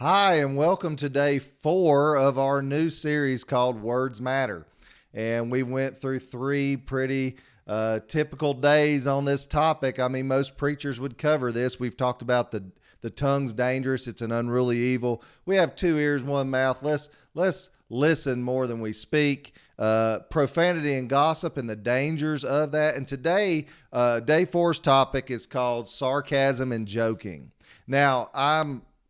Hi, and welcome to day 4 of our new series called Words Matter. And we went through 3 pretty typical days on this topic. I mean, most preachers would cover this. We've talked about the tongue's dangerous. It's an unruly evil. We have 2 ears, 1 mouth. Let's listen more than we speak. Profanity and gossip and the dangers of that. And today, day 4's topic is called sarcasm and joking. Now,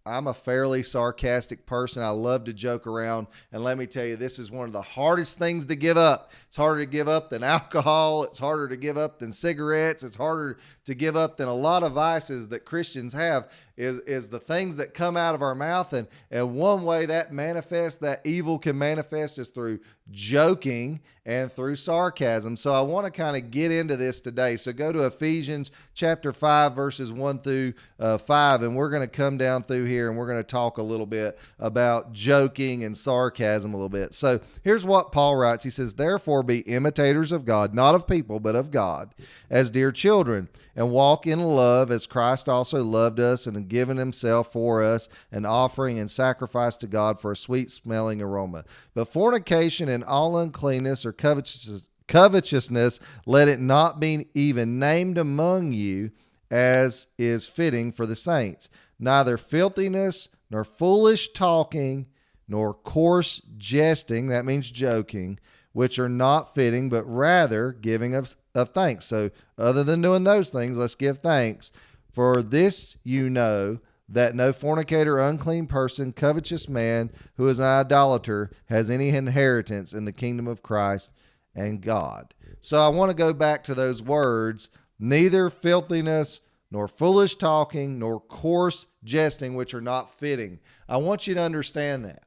I'm a fairly sarcastic person. I love to joke around. And let me tell you, this is one of the hardest things to give up. It's harder to give up than alcohol. It's harder to give up than cigarettes. It's harder to give up than a lot of vices that Christians have is the things that come out of our mouth. And one way that manifests, that evil can manifest, is through joking and through sarcasm. So I want to kind of get into this today. So go to Ephesians chapter 5, verses 1 through 5, and we're going to come down through here and we're going to talk a little bit about joking and sarcasm a little bit. So here's what Paul writes. He says, "Therefore be imitators of God, not of people, but of God, as dear children, and walk in love as Christ also loved us and given himself for us, an offering and sacrifice to God for a sweet smelling aroma. But fornication and all uncleanness or covetousness, let it not be even named among you, as is fitting for the saints. Neither filthiness, nor foolish talking, nor coarse jesting," that means joking, "which are not fitting, but rather giving of thanks." So other than doing those things, let's give thanks. "For this you know, that no fornicator, unclean person, covetous man, who is an idolater, has any inheritance in the kingdom of Christ and God." So I want to go back to those words: neither filthiness, nor foolish talking, nor coarse jesting, which are not fitting. I want you to understand that.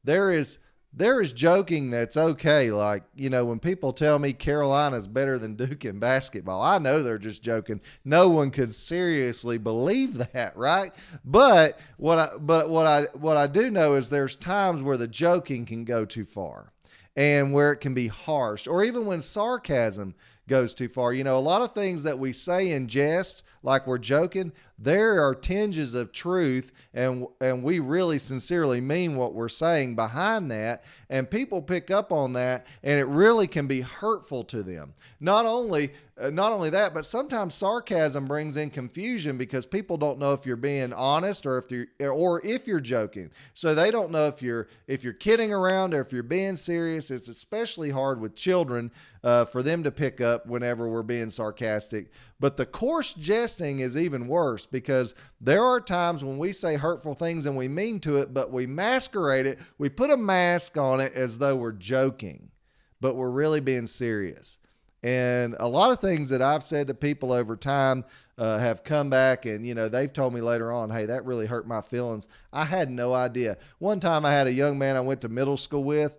There is joking that's okay. Like, when people tell me Carolina's better than Duke in basketball, I know they're just joking. No one could seriously believe that, right? But what I do know is there's times where the joking can go too far and where it can be harsh, or even when sarcasm goes too far. A lot of things that we say in jest, like we're joking, there are tinges of truth, and we really sincerely mean what we're saying behind that, and people pick up on that, and it really can be hurtful to them. Not only that, but sometimes sarcasm brings in confusion because people don't know if you're being honest or if you're joking. So they don't know if you're kidding around or if you're being serious. It's especially hard with children for them to pick up whenever we're being sarcastic. But the coarse jesting is even worse, because there are times when we say hurtful things and we mean to it, but we masquerade it. We put a mask on it as though we're joking, but we're really being serious. And a lot of things that I've said to people over time have come back, and they've told me later on, "Hey, that really hurt my feelings. I had no idea." One time I had a young man I went to middle school with.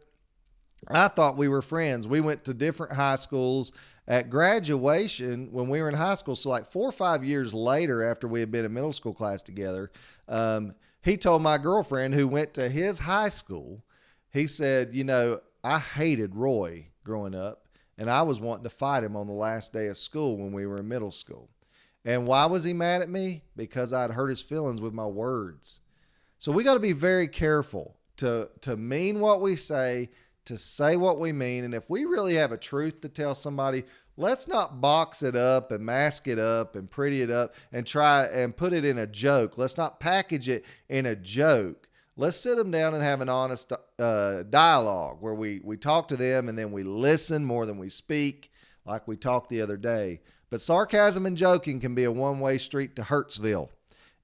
I thought we were friends. We went to different high schools. At graduation, when we were in high school, so like 4 or 5 years later after we had been in middle school class together, he told my girlfriend, who went to his high school, he said, "I hated Roy growing up, and I was wanting to fight him on the last day of school when we were in middle school." And why was he mad at me? Because I'd hurt his feelings with my words. So we got to be very careful to mean what we say, to say what we mean. And if we really have a truth to tell somebody, let's not box it up and mask it up and pretty it up and try and put it in a joke. Let's not package it in a joke. Let's sit them down and have an honest dialogue where we talk to them, and then we listen more than we speak, like we talked the other day. But sarcasm and joking can be a one-way street to Hurtsville.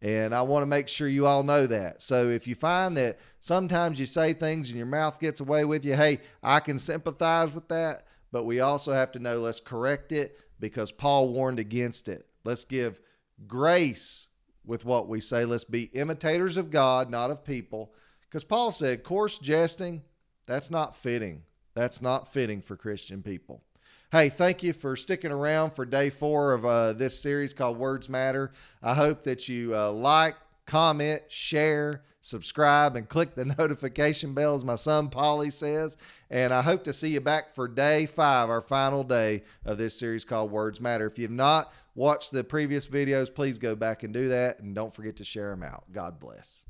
And I want to make sure you all know that. So if you find that sometimes you say things and your mouth gets away with you, hey, I can sympathize with that. But we also have to know, let's correct it, because Paul warned against it. Let's give grace with what we say. Let's be imitators of God, not of people. Because Paul said, coarse jesting, that's not fitting. That's not fitting for Christian people. Hey, thank you for sticking around for day 4 of this series called Words Matter. I hope that you like, comment, share, subscribe, and click the notification bell, as my son Polly says. And I hope to see you back for day 5, our final day of this series called Words Matter. If you've not watched the previous videos, please go back and do that. And don't forget to share them out. God bless.